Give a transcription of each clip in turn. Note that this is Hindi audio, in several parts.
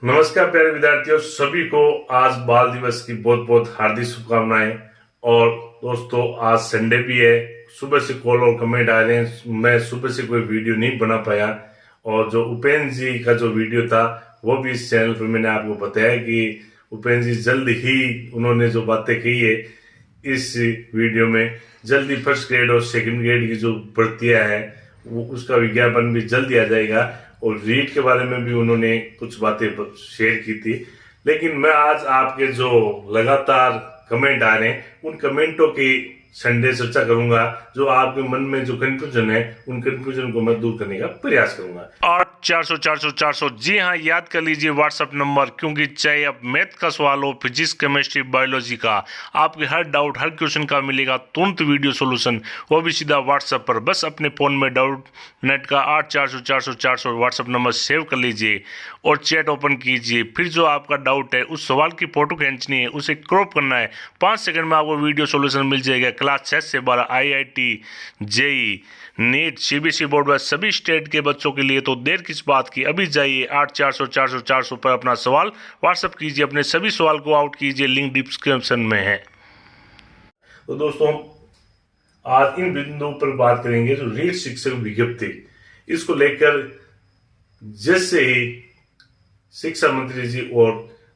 नमस्कार प्यारे विद्यार्थियों, सभी को आज बाल दिवस की बहुत बहुत हार्दिक शुभकामनाएं। और दोस्तों, आज संडे भी है। सुबह से कॉल और कमेंट आ रहे हैं, मैं सुबह से कोई वीडियो नहीं बना पाया। और जो उपेंद्र जी का जो वीडियो था वो भी इस चैनल पर मैंने आपको बताया कि उपेंद्र जी जल्द ही उन्होंने जो बातें कही है इस वीडियो में, जल्दी फर्स्ट ग्रेड और सेकंड ग्रेड की जो भर्तियां है वो उसका विज्ञापन भी जल्दी आ जाएगा। और रीट के बारे में भी उन्होंने कुछ बातें शेयर की थी। लेकिन मैं आज आपके जो लगातार कमेंट आ रहे हैं उन कमेंटों की संडे चर्चा करूंगा। जो आपके मन में जो कंफ्यूजन है उन कंफ्यूजन को मैं दूर करने का प्रयास करूंगा। 8 400 400 400, जी हाँ, याद कर लीजिए व्हाट्सएप नंबर, क्योंकि चाहे अब मैथ का सवाल हो, फिजिक्स, केमिस्ट्री, बायोलॉजी का, आपके हर डाउट हर क्वेश्चन का मिलेगा तुरंत वीडियो सोल्यूशन, वो भी सीधा व्हाट्सएप पर। बस अपने फोन में डाउट नेट का 8 400 400 400 व्हाट्सएप नंबर सेव कर लीजिए और चैट ओपन कीजिए। फिर जो आपका डाउट है उस सवाल की फोटो खींचनी है, उसे क्रॉप करना है, 5 सेकंड में आपको वीडियो सोल्यूशन मिल जाएगा। क्लास 6 से 12 IIT, JEE, NEET, CBSE board में सभी स्टेट के बच्चों के लिए। तो देर किस बात की, अभी जाइए 8 400 400 400 पर अपना सवाल व्हाट्सएप कीजिए, अपने सभी सवाल को आउट कीजिए, लिंक डिस्क्रिप्शन में है। तो दोस्तों, आज इन बिंदुओं पर बात करेंगे जो रीट शिक्षक विज्ञप्ति, इसको लेकर जैसे ही शिक्षा मंत्री जी और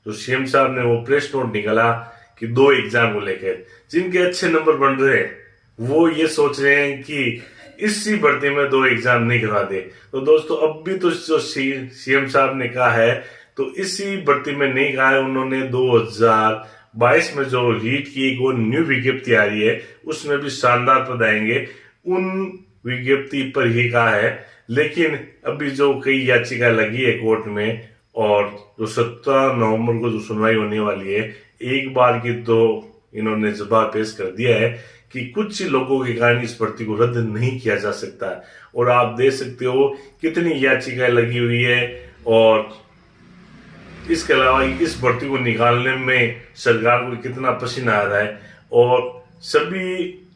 जो CM साहब ने वो प्रेस नोट निकाला कि 2 एग्जाम को लेकर जिनके अच्छे नंबर बन रहे हैं वो ये सोच रहे हैं कि इसी भर्ती में 2 एग्जाम नहीं करवा दे। तो दोस्तों, अब भी तो जो CM साहब ने कहा है तो इसी भर्ती में नहीं कहा है उन्होंने। 2022 में जो रीट की एक वो न्यू विज्ञप्ति आ रही है उसमें भी शानदार पद आएंगे, उन विज्ञप्ति पर ही कहा है। लेकिन अभी जो कई याचिका लगी है कोर्ट में और जो 17 नवंबर को जो सुनवाई होने वाली है, एक बार की तो इन्होंने जवाब पेश कर दिया है कि कुछ लोगों के कारण इस भर्ती को रद्द नहीं किया जा सकता। और आप देख सकते हो कितनी याचिकाएं लगी हुई है और इसके अलावा इस भर्ती को निकालने में सरकार को कितना पसीना आ रहा है। और सभी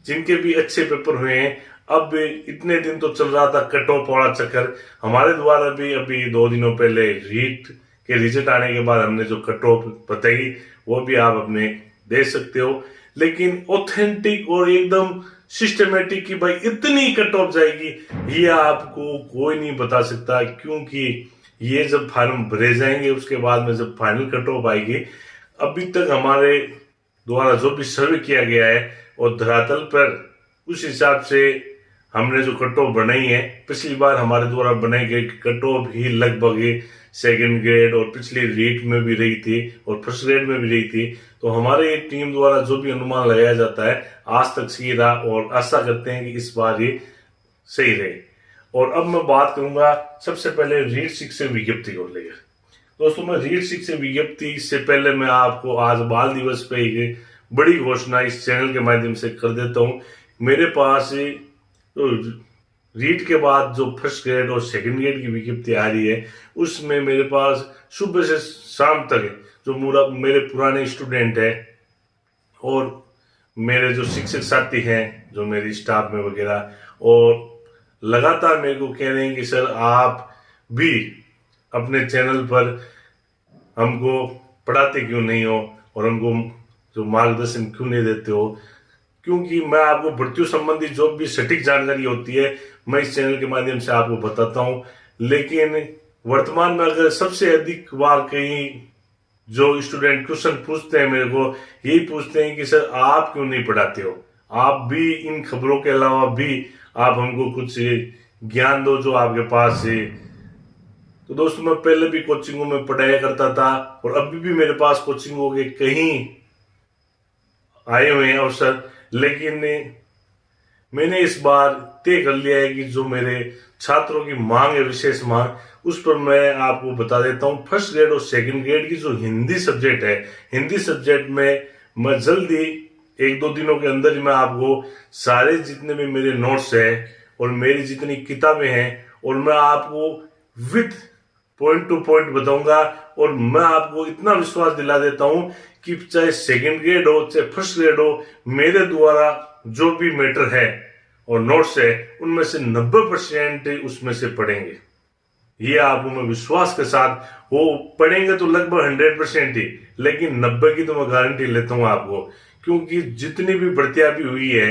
जिनके भी अच्छे पेपर हुए हैं, अब इतने दिन तो चल रहा था कट ऑफ वाला चक्कर, हमारे द्वारा भी अभी 2 दिनों पहले रीट के रिजल्ट आने के बाद हमने जो कट ऑफ बताई वो भी आप अपने देख सकते हो। लेकिन ऑथेंटिक और एकदम सिस्टमेटिक की भाई इतनी कट ऑफ जाएगी ये आपको कोई नहीं बता सकता, क्योंकि ये जब फॉर्म भरे जाएंगे उसके बाद में जब फाइनल कट ऑफ आएगी, अभी तक हमारे द्वारा जो भी सर्वे किया गया है और धरातल पर उस हिसाब से हमने जो कट ऑफ बनाई है, पिछली बार हमारे द्वारा बनाई गई कट ऑफ ही लगभग सेकंड ग्रेड और पिछली रीट में भी रही थी और फर्स्ट ग्रेड में भी रही थी। तो हमारे टीम द्वारा जो भी अनुमान लगाया जाता है आज तक सही रहा और आशा करते हैं कि इस बार ये सही रहे। और अब मैं बात करूंगा सबसे पहले रीट शिक्षक विज्ञप्ति को लेकर। दोस्तों, मैं रीट शिक्षक विज्ञप्ति से पहले मैं आपको आज बाल दिवस पे एक बड़ी घोषणा इस चैनल के माध्यम से कर देता हूँ। मेरे पास तो रीट के बाद जो फर्स्ट ग्रेड और सेकंड ग्रेड की विज्ञप्ति आ रही है उसमें मेरे पास सुबह से शाम तक जो मेरे पुराने स्टूडेंट हैं और मेरे जो शिक्षक साथी हैं जो मेरे स्टाफ में वगैरह, और लगातार मेरे को कह रहे हैं कि सर आप भी अपने चैनल पर हमको पढ़ाते क्यों नहीं हो और हमको जो मार्गदर्शन क्यों नहीं देते हो। क्योंकि मैं आपको भर्तियों संबंधी जो भी सटीक जानकारी होती है मैं इस चैनल के माध्यम से आपको बताता हूं। लेकिन वर्तमान में अगर सबसे अधिक बार कहीं जो स्टूडेंट क्वेश्चन पूछते हैं मेरे को, यही पूछते हैं कि सर आप क्यों नहीं पढ़ाते हो, आप भी इन खबरों के अलावा भी आप हमको कुछ ज्ञान दो जो आपके पास है। तो दोस्तों, मैं पहले भी कोचिंगों में पढ़ाया करता था और अभी भी मेरे पास कोचिंगों के कहीं आए हुए हैं अवसर, लेकिन मैंने इस बार तय कर लिया है कि जो मेरे छात्रों की मांग है, विशेष मांग, उस पर मैं आपको बता देता हूँ। फर्स्ट ग्रेड और सेकंड ग्रेड की जो हिंदी सब्जेक्ट है, हिंदी सब्जेक्ट में मैं जल्दी 1-2 दिनों के अंदर ही मैं आपको सारे जितने भी मेरे नोट्स है और मेरी जितनी किताबें हैं और मैं आपको विद पॉइंट टू पॉइंट बताऊंगा। और मैं आपको इतना विश्वास दिला देता हूं कि चाहे सेकंड ग्रेड हो चाहे फर्स्ट ग्रेड हो, मेरे द्वारा जो भी मैटर है और नोट्स है उनमें से 90% उसमें से पढ़ेंगे। ये आपको मैं विश्वास के साथ, वो पढ़ेंगे तो लगभग 100% ही, लेकिन 90 की तो मैं गारंटी लेता हूँ आपको। क्योंकि जितनी भी भर्तियां भी हुई है,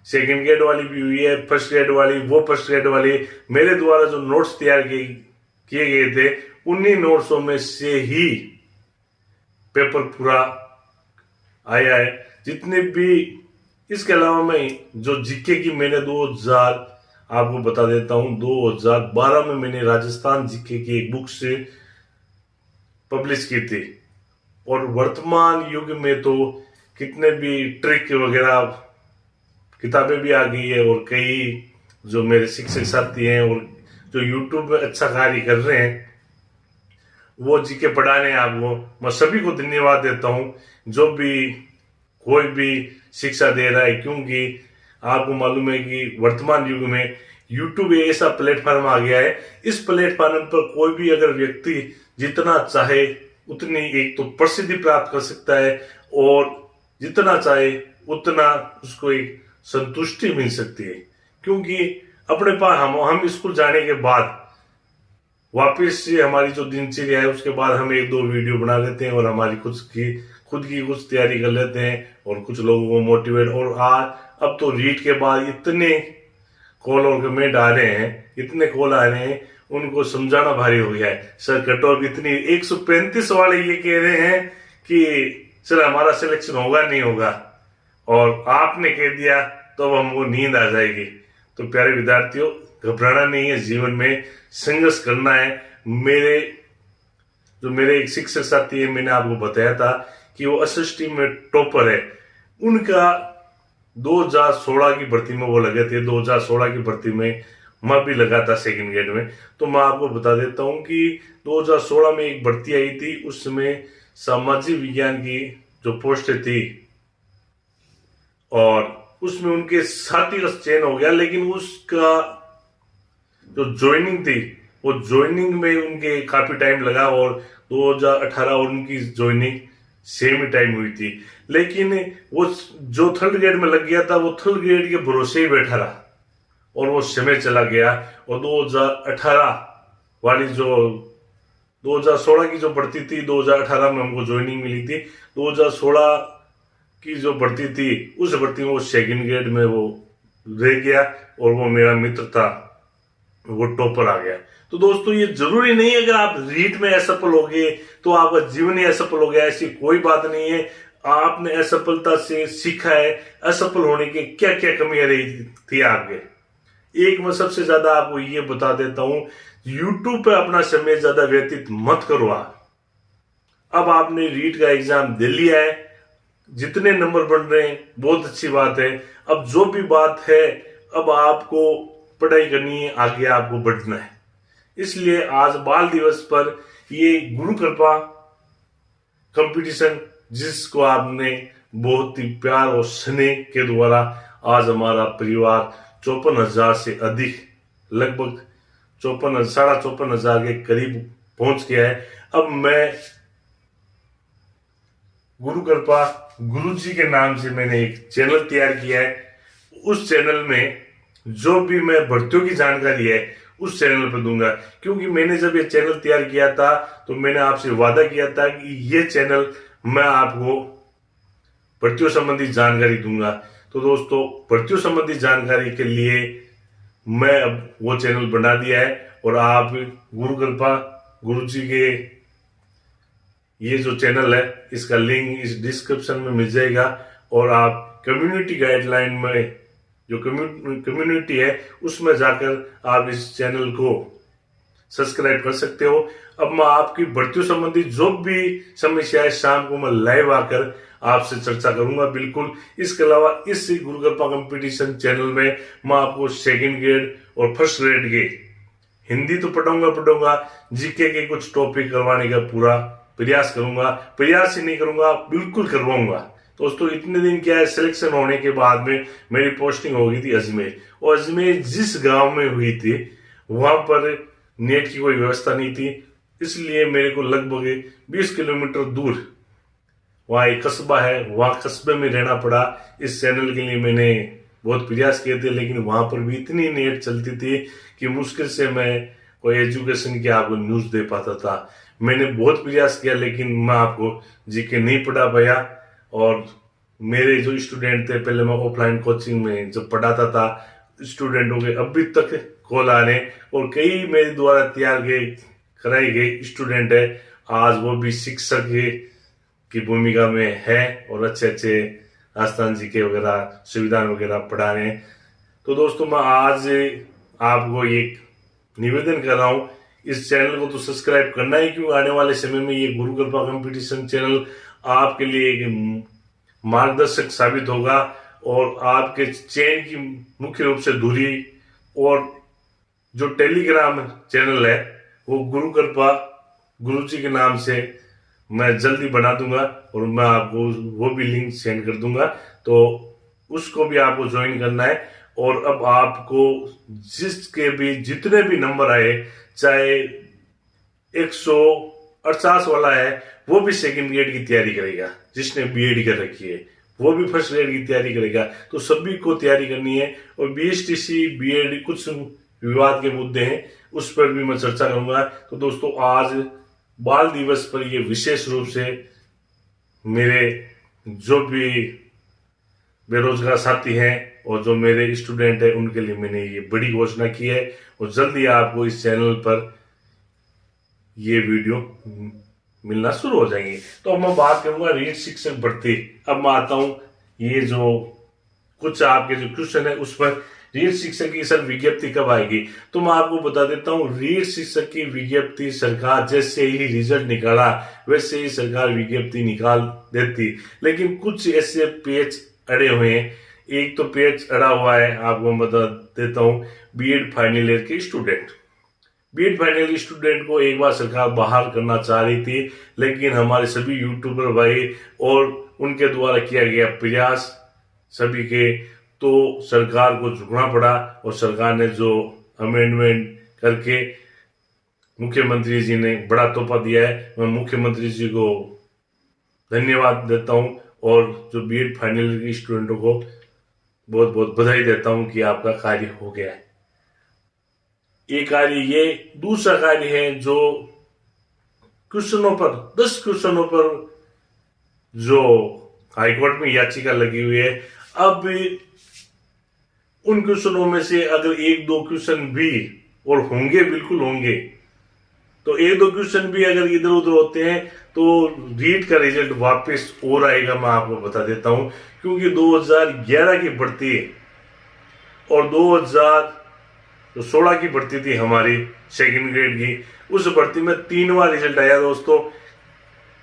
सेकंड ग्रेड वाली भी हुई है, फर्स्ट ग्रेड वाली, वो फर्स्ट ग्रेड वाली, मेरे द्वारा जो नोट्स तैयार किए गए थे, उन्हीं नोट्सों में से ही पेपर पूरा आया है। जितने भी, इसके अलावा मैं जो जीके की मैंने 2000 आपको बता देता हूं, 2012 में मैंने राजस्थान जीके की एक बुक से पब्लिश की थी। और वर्तमान युग में तो कितने भी ट्रिक वगैरह किताबें भी आ गई है, और कई जो मेरे शिक्षक साथी हैं और जो यूट्यूब में अच्छा कार्य कर रहे हैं, वो जीके पढ़ा रहे हैं आपको। मैं सभी को धन्यवाद देता हूं, जो भी कोई भी शिक्षा दे रहा है। क्योंकि आपको मालूम है कि वर्तमान युग में यूट्यूब एक ऐसा प्लेटफॉर्म आ गया है, इस प्लेटफॉर्म पर कोई भी अगर व्यक्ति जितना चाहे उतनी एक तो प्रसिद्धि प्राप्त कर सकता है, और जितना चाहे उतना उसको एक संतुष्टि मिल सकती है। क्योंकि अपने पास हम स्कूल जाने के बाद वापस से हमारी जो दिनचर्या है, उसके बाद हम एक दो वीडियो बना लेते हैं और हमारी खुद की कुछ तैयारी कर लेते हैं, और कुछ लोगों को मोटिवेट। और आज अब तो रीट के बाद इतने कॉल और कमेंट आ रहे हैं, इतने कॉल आ रहे हैं, उनको समझाना भारी हो गया है। सर कट ऑफ इतनी 135 वाले ये कह रहे हैं कि सर हमारा सिलेक्शन होगा नहीं होगा, और आपने कह दिया तो अब हमको नींद आ जाएगी। तो प्यारे विद्यार्थियों, घबराना नहीं है, जीवन में संघर्ष करना है। मेरे एक शिक्षक साथी है, मैंने आपको बताया था कि वो एसएसटी में टॉपर है। उनका 2016 की भर्ती में वो लगे थे, 2016 की भर्ती में मैं भी लगा था सेकंड ग्रेड में। तो मैं आपको बता देता हूं कि 2016 में एक भर्ती आई थी, उस समय सामाजिक विज्ञान की जो पोस्ट थी, और उसमें उनके साथी का चयन हो गया। लेकिन उसका जो ज्वाइनिंग थी, वो ज्वाइनिंग में उनके काफी टाइम लगा, और 2018 और उनकी ज्वाइनिंग सेम ही टाइम हुई थी। लेकिन वो जो थर्ड ग्रेड में लग गया था, वो थर्ड ग्रेड के भरोसे ही बैठा रहा, और वो समय चला गया। और 2018 वाली जो 2016 की जो भर्ती थी, 2018 में हमको ज्वाइनिंग मिली थी। 2016 की जो भर्ती थी, उस भर्ती में वो सेकंड ग्रेड में वो रह गया, और वो मेरा मित्र था, वो टॉपर आ गया। तो दोस्तों, ये जरूरी नहीं है अगर आप रीट में असफल हो गए तो आपका जीवन ही असफल हो गया, ऐसी कोई बात नहीं है। आपने असफलता से सीखा है, असफल होने की क्या क्या कमियां रही थी आपके। एक मैं सबसे ज्यादा आपको ये बता देता हूं, यूट्यूब पे अपना समय ज्यादा व्यतीत मत करो आप। अब आपने रीट का एग्जाम दे लिया है, जितने नंबर बन रहे हैं बहुत अच्छी बात है। अब जो भी बात है, अब आपको पढ़ाई करनी है, आगे आपको बढ़ना है। इसलिए आज बाल दिवस पर ये गुरु कृपा कंपटीशन, जिसको आपने बहुत ही प्यार और स्नेह के द्वारा, आज हमारा परिवार 54,000 से अधिक, लगभग 54,000 के करीब पहुंच गया है। अब मैं गुरु कृपा गुरु जी के नाम से मैंने एक चैनल तैयार किया है। उस चैनल में जो भी मैं भर्तियों की जानकारी है, उस चैनल पर दूंगा। क्योंकि मैंने जब ये चैनल तैयार किया था, तो मैंने आपसे वादा किया था कि ये चैनल मैं आपको भर्तियों संबंधी जानकारी दूंगा। तो दोस्तों, भर्तियों संबंधी जानकारी के लिए मैं अब वो चैनल बना दिया है, और आप गुरु कृपा गुरु जी के ये जो चैनल है, इसका लिंक इस डिस्क्रिप्शन में मिल जाएगा। और आप कम्युनिटी गाइडलाइन में जो कम्युनिटी है, उसमें जाकर आप इस चैनल को सब्सक्राइब कर सकते हो। अब मैं आपकी भर्तियों संबंधी जो भी समस्या है, शाम को मैं लाइव आकर आपसे चर्चा करूंगा, बिल्कुल। इसके अलावा इस गुरु कृपा कंपटीशन चैनल में मैं आपको सेकंड ग्रेड और फर्स्ट ग्रेड के हिंदी तो पढ़ाऊंगा, जीके के कुछ टॉपिक करवाने का पूरा प्रयास करूंगा। प्रयास ही नहीं करूंगा, बिल्कुल करवाऊंगा। दोस्तों, इतने दिन क्या है, सिलेक्शन होने के बाद में मेरी पोस्टिंग हो गई थी अजमेर, और अजमेर जिस गांव में हुई थी, वहां पर नेट की कोई व्यवस्था नहीं थी। इसलिए मेरे को लगभग 20 किलोमीटर दूर वहाँ एक कस्बा है, वहाँ कस्बे में रहना पड़ा। इस चैनल के लिए मैंने बहुत प्रयास किए थे, लेकिन वहां पर भी इतनी नेट चलती थी कि मुश्किल से मैं कोई एजुकेशन की आपको न्यूज दे पाता था। मैंने बहुत प्रयास किया लेकिन मैं आपको जीके नहीं पढ़ा पाया। और मेरे जो स्टूडेंट थे, पहले मैं ऑफलाइन कोचिंग में जब पढ़ाता था, स्टूडेंटों के अभी तक कॉल आ रहे हैं और कई मेरे द्वारा तैयार कराई गई स्टूडेंट है, आज वो भी शिक्षक की भूमिका में है और अच्छे अच्छे आस्थान जी के वगैरह संविधान वगैरह पढ़ा रहे हैं। तो दोस्तों मैं आज आपको ये निवेदन कर रहा हूं, इस चैनल को तो सब्सक्राइब करना ही क्यों, आने वाले समय में ये गुरु कृपा कंपटीशन चैनल आपके लिए एक मार्गदर्शक साबित होगा और आपके चैन की मुख्य रूप से धुरी। और जो टेलीग्राम चैनल है वो गुरु कृपा गुरु जी के नाम से मैं जल्दी बना दूंगा और मैं आपको वो भी लिंक सेंड कर दूंगा, तो उसको भी आपको ज्वाइन करना है। और अब आपको जिसके भी जितने भी नंबर आए, चाहे 150 वाला है वो भी सेकंड ग्रेड की तैयारी करेगा, जिसने बीएड कर रखी है वो भी फर्स्ट ग्रेड की तैयारी करेगा, तो सभी को तैयारी करनी है। और बीएसटीसी बीएड कुछ विवाद के मुद्दे हैं, उस पर भी मैं चर्चा करूंगा। तो दोस्तों आज बाल दिवस पर ये विशेष रूप से मेरे जो भी बेरोजगार साथी हैं और जो मेरे स्टूडेंट हैं उनके लिए मैंने ये बड़ी घोषणा की है और जल्दी आपको इस चैनल पर ये वीडियो मिलना शुरू हो जाएंगे। तो अब मैं बात करूंगा रीट शिक्षक भर्ती। अब मैं आता हूं, ये जो कुछ आपके जो क्वेश्चन है उस पर रीट शिक्षक की सर विज्ञप्ति कब आएगी, तो मैं आपको बता देता हूं, रीट शिक्षक की विज्ञप्ति सरकार जैसे ही रिजल्ट निकाला वैसे ही सरकार विज्ञप्ति निकाल देती, लेकिन कुछ ऐसे पेज अड़े हुए हैं। एक तो पेज अड़ा हुआ है, आपको बता देता हूं, बीएड फाइनल ईयर के स्टूडेंट। बीएड फाइनल स्टूडेंट को एक बार सरकार बाहर करना चाह रही थी, लेकिन हमारे सभी यूट्यूबर भाई और उनके द्वारा किया गया प्रयास सभी के, तो सरकार को झुकना पड़ा और सरकार ने जो अमेंडमेंट करके मुख्यमंत्री जी ने बड़ा तोहफा दिया है। मैं मुख्यमंत्री जी को धन्यवाद देता हूं और जो बीएड फाइनल के स्टूडेंटों को बहुत बहुत बधाई देता हूं कि आपका कार्य हो गया है। एक कार्य ये, दूसरा कार्य है जो क्वेश्चनों पर 10 क्वेश्चनों पर जो हाईकोर्ट में याचिका लगी हुई है, अब उन क्वेश्चनों में से अगर एक दो क्वेश्चन भी, और होंगे बिल्कुल होंगे, तो एक दो क्वेश्चन भी अगर इधर उधर होते हैं तो रीट का रिजल्ट वापस और आएगा, मैं आपको बता देता हूं। क्योंकि 2011 की भर्ती और 2016 की भर्ती थी हमारी सेकंड ग्रेड की, उस भर्ती में 3 बार रिजल्ट आया दोस्तों।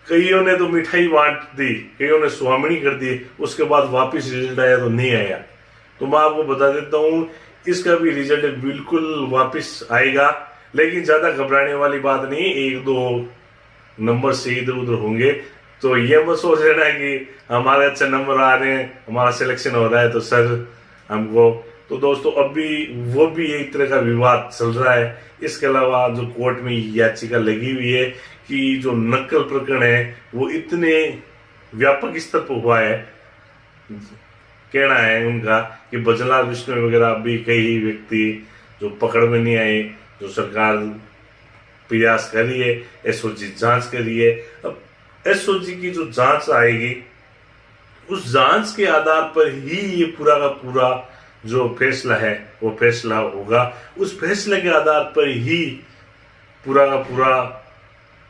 कईयों ने तो मिठाई बांट दी, कईयों ने स्वामिनी कर दी, उसके बाद वापस रिजल्ट आया तो नहीं आया। तो मैं आपको बता देता हूं, इसका भी रिजल्ट बिल्कुल वापस आएगा, लेकिन ज्यादा घबराने वाली बात नहीं, एक दो नंबर से इधर उधर होंगे, तो ये मत सोच लेना कि हमारे अच्छे नंबर आ रहे हैं, हमारा सिलेक्शन हो रहा है तो सर हमको। तो दोस्तों अभी वो भी एक तरह का विवाद चल रहा है। इसके अलावा जो कोर्ट में याचिका लगी हुई है कि जो नकल प्रकरण है वो इतने व्यापक स्तर पर हुआ है, कहना है उनका कि बजलाल विष्णु वगैरह भी कई व्यक्ति जो पकड़ में नहीं आए, जो सरकार प्रयास कर रही है, एसओजी जांच कर रही है। अब एसओजी की जो जांच आएगी उस जांच के आधार पर ही ये पूरा का पूरा जो फैसला है वो फैसला होगा, उस फैसले के आधार पर ही पूरा का पूरा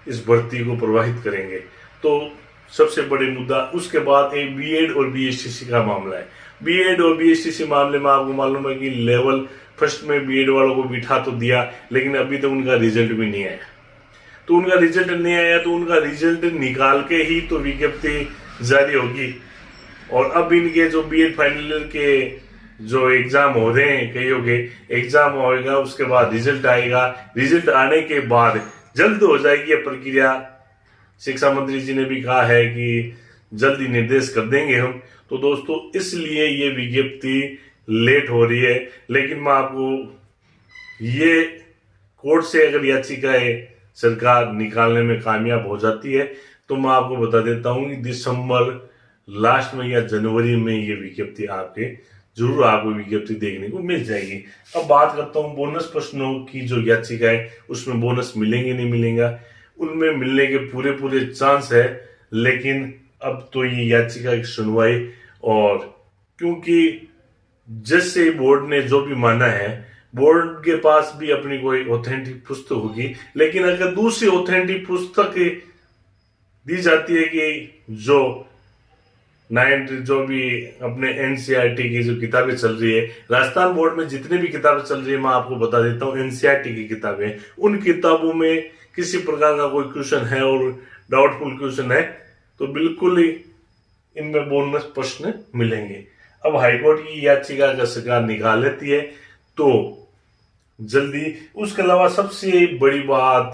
इस भर्ती को प्रभावित करेंगे। तो सबसे बड़े मुद्दा, उसके बाद एक बीएड और बीएसटीसी का मामला है। बीएड और बीएसटीसी मामले में आपको मालूम है कि लेवल फर्स्ट में बीएड वालों को बिठा तो दिया, लेकिन अभी तक उनका रिजल्ट भी नहीं आया। तो उनका रिजल्ट नहीं आया तो उनका रिजल्ट निकाल के ही तो विज्ञप्ति जारी होगी। और अब इनके जो बीएड फाइनल ईयर के जो एग्जाम हो रहे हैं, कईयों के एग्जाम होगा, उसके बाद रिजल्ट आएगा। रिजल्ट आने के बाद जल्द हो जाएगी यह प्रक्रिया। शिक्षा मंत्री जी ने भी कहा है कि जल्दी निर्देश कर देंगे हम। तो दोस्तों इसलिए ये विज्ञप्ति लेट हो रही है, लेकिन मैं आपको ये कोर्ट से अगर याचिकाएं सरकार निकालने में कामयाब हो जाती है तो मैं आपको बता देता हूं कि दिसंबर लास्ट में या जनवरी में ये विज्ञप्ति आपके जरूर आपको विज्ञप्ति देखने को मिल जाएगी। अब बात करता हूँ बोनस प्रश्नों की। जो याचिका है उसमें बोनस मिलेंगे नहीं मिलेगा, उनमें मिलने के पूरे पूरे चांस है। लेकिन अब तो ये याचिका की सुनवाई, और क्योंकि जैसे बोर्ड ने जो भी माना है, बोर्ड के पास भी अपनी कोई ऑथेंटिक पुस्तक होगी, लेकिन अगर दूसरी ऑथेंटिक पुस्तक दी जाती है कि जो जो भी अपने एनसीईआरटी की जो किताबें चल रही है, राजस्थान बोर्ड में जितनी भी किताबें चल रही है, मैं आपको बता देता हूँ एनसीईआरटी की किताबें, उन किताबों में किसी प्रकार का कोई क्वेश्चन है और डाउटफुल क्वेश्चन है तो बिल्कुल ही इनमें बोनस प्रश्न मिलेंगे। अब हाईकोर्ट की याचिका का सरकार निकाल लेती है तो जल्दी। उसके अलावा सबसे बड़ी बात,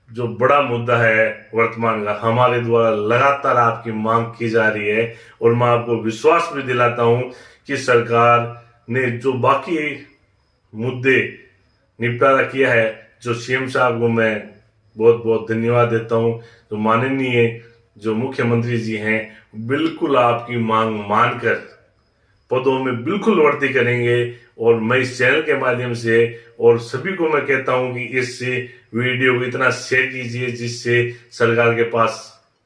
जो बड़ा मुद्दा है वर्तमान का, हमारे द्वारा लगातार आपकी मांग की जा रही है और मैं आपको विश्वास भी दिलाता हूं कि सरकार ने जो बाकी मुद्दे निपटारा किया है, जो सीएम साहब को मैं बहुत बहुत धन्यवाद देता हूं, तो माननीय जो मुख्यमंत्री जी हैं बिल्कुल आपकी मांग मानकर पदों में बिल्कुल वृद्धि करेंगे। और मैं इस चैनल के माध्यम से और सभी को मैं कहता हूं कि इस वीडियो को इतना शेयर कीजिए जिससे सरकार के पास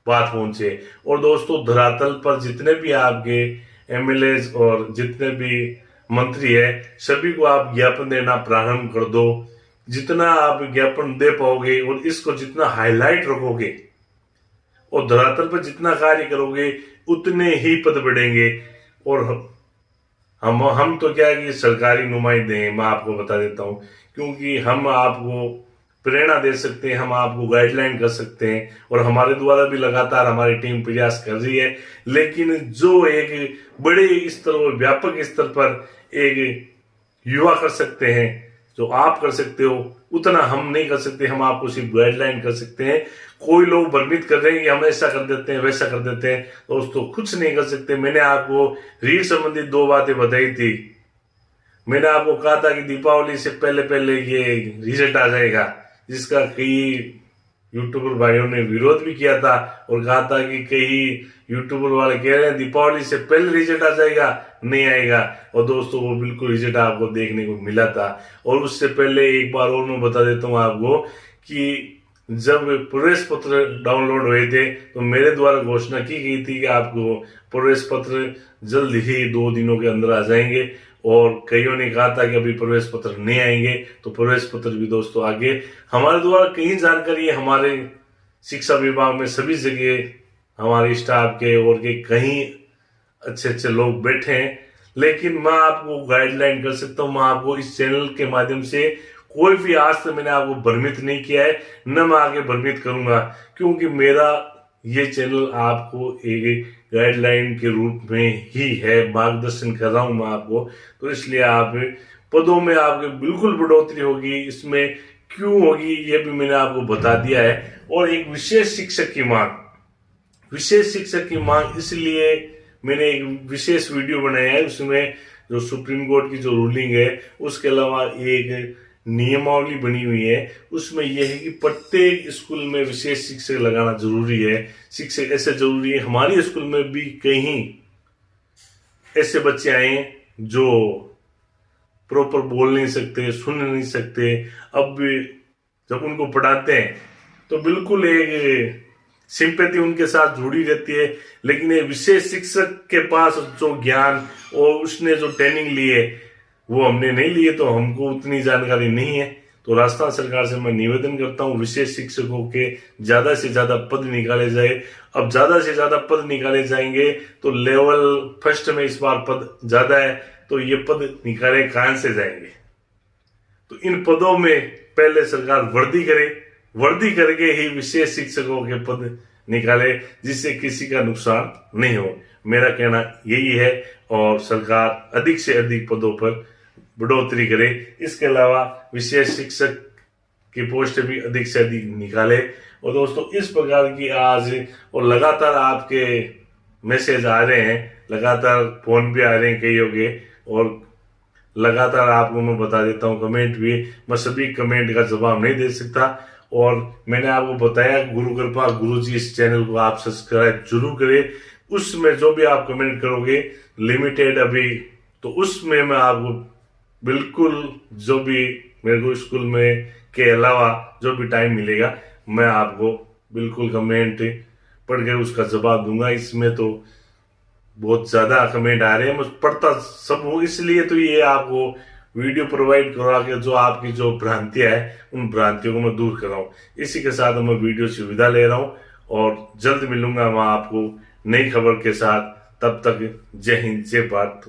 बात पहुंचे। और दोस्तों, धरातल पर जितने भी आपके एमएलए और जितने भी मंत्री है, सभी को आप ज्ञापन देना प्रारंभ कर दो। जितना आप ज्ञापन दे पाओगे और इसको जितना हाईलाइट रखोगे और धरातल पर जितना कार्य करोगे, उतने ही पद बढ़ेंगे। और हम तो क्या है कि सरकारी नुमाइंदे हैं, मैं आपको बता देता हूं, क्योंकि हम आपको प्रेरणा दे सकते हैं, हम आपको गाइडलाइन कर सकते हैं और हमारे द्वारा भी लगातार हमारी टीम प्रयास कर रही है। लेकिन जो एक बड़े स्तर और व्यापक स्तर पर एक युवा कर सकते हैं, जो आप कर सकते हो, उतना हम नहीं कर सकते। हम आपको सिर्फ गाइडलाइन कर सकते हैं। कोई लोग भ्रमित कर रहे हैं कि हम ऐसा कर देते हैं वैसा कर देते हैं, दोस्तों कुछ नहीं कर सकते। मैंने आपको रीढ़ संबंधित 2 बातें बताई थी। मैंने आपको कहा था कि दीपावली से पहले पहले ये रिजल्ट आ जाएगा, जिसका कई यूट्यूबर भाइयों ने विरोध भी किया था और कहा था कि कई यूट्यूबर वाले कह रहे हैं दीपावली से पहले रिजल्ट आ जाएगा, नहीं आएगा। और दोस्तों, वो बिल्कुल रिजल्ट आपको देखने को मिला था। और उससे पहले एक बार और मैं बता देता हूँ आपको कि जब प्रवेश पत्र डाउनलोड हुए थे तो मेरे द्वारा घोषणा की गई थी कि आपको प्रवेश पत्र जल्द ही 2 दिनों के अंदर आ जाएंगे। और कईयों ने कहा था कि अभी प्रवेश पत्र नहीं आएंगे, तो प्रवेश पत्र भी दोस्तों आगे हमारे द्वारा कई जानकारी है। हमारे शिक्षा विभाग में सभी जगह हमारे स्टाफ के और के कहीं अच्छे अच्छे लोग बैठे हैं। लेकिन मैं आपको गाइडलाइन कर सकता हूं, मैं आपको इस चैनल के माध्यम से कोई भी आज तक मैंने आपको भ्रमित नहीं किया है, न मैं आगे भ्रमित करूंगा, क्योंकि मेरा ये चैनल आपको एक गाइडलाइन के रूप में ही है, मार्गदर्शन कर रहा हूं मैं आपको। तो इसलिए आप पदों में आपके बिल्कुल बढ़ोतरी होगी, इसमें क्यों होगी ये भी मैंने आपको बता दिया है। और एक विशेष शिक्षक की मांग इसलिए मैंने एक विशेष वीडियो बनाया है। उसमें जो सुप्रीम कोर्ट की जो रूलिंग है, उसके अलावा एक नियमावली बनी हुई है, उसमें यह है कि प्रत्येक स्कूल में विशेष शिक्षक लगाना जरूरी है। शिक्षक ऐसे जरूरी है, हमारे स्कूल में भी कहीं ऐसे बच्चे आए जो प्रॉपर बोल नहीं सकते, सुन नहीं सकते। अब जब उनको पढ़ाते हैं तो बिल्कुल एक सिंपैथी उनके साथ जुड़ी रहती है, लेकिन ये विशेष शिक्षक के पास जो ज्ञान और उसने जो ट्रेनिंग ली है वो हमने नहीं लिए, तो हमको उतनी जानकारी नहीं है। तो राजस्थान सरकार से मैं निवेदन करता हूँ विशेष शिक्षकों के ज्यादा से ज्यादा पद निकाले जाए। अब ज्यादा से ज्यादा पद निकाले जाएंगे तो लेवल फर्स्ट में इस बार पद ज्यादा है, तो ये पद निकाले कहां से जाएंगे। तो इन पदों में पहले सरकार वर्दी करके ही विशेष शिक्षकों के पद निकाले, जिससे किसी का नुकसान नहीं हो। मेरा कहना यही है। और सरकार अधिक से अधिक पदों पर बढ़ोतरी करे। इसके अलावा विशेष शिक्षक की पोस्ट भी अधिक से अधिक निकाले। और दोस्तों, इस प्रकार की आज और लगातार आपके मैसेज आ रहे हैं, लगातार फोन भी आ रहे हैं कईयों के, और लगातार आपको मैं बता देता हूँ कमेंट भी। मैं सभी कमेंट का जवाब नहीं दे सकता। और मैंने आपको बताया गुरु कृपा गुरुजी इस चैनल को आप सब्सक्राइब जरूर करें। उसमें जो भी आप कमेंट करोगे लिमिटेड अभी तो उसमें मैं आपको बिल्कुल जो भी मेरे को स्कूल में के अलावा जो भी टाइम मिलेगा मैं आपको बिल्कुल कमेंट पढ़ के उसका जवाब दूंगा। इसमें तो बहुत ज्यादा कमेंट आ रहे हैं, मैं पढ़ता सब हूँ, इसलिए तो ये आपको वीडियो प्रोवाइड करवा के जो आपकी जो भ्रांतियां है उन भ्रांतियों को मैं दूर कर रहा हूँ। इसी के साथ मैं वीडियो से विदा ले रहा हूँ और जल्द मिलूंगा मैं आपको नई खबर के साथ। तब तक जय हिंद, जय भारत।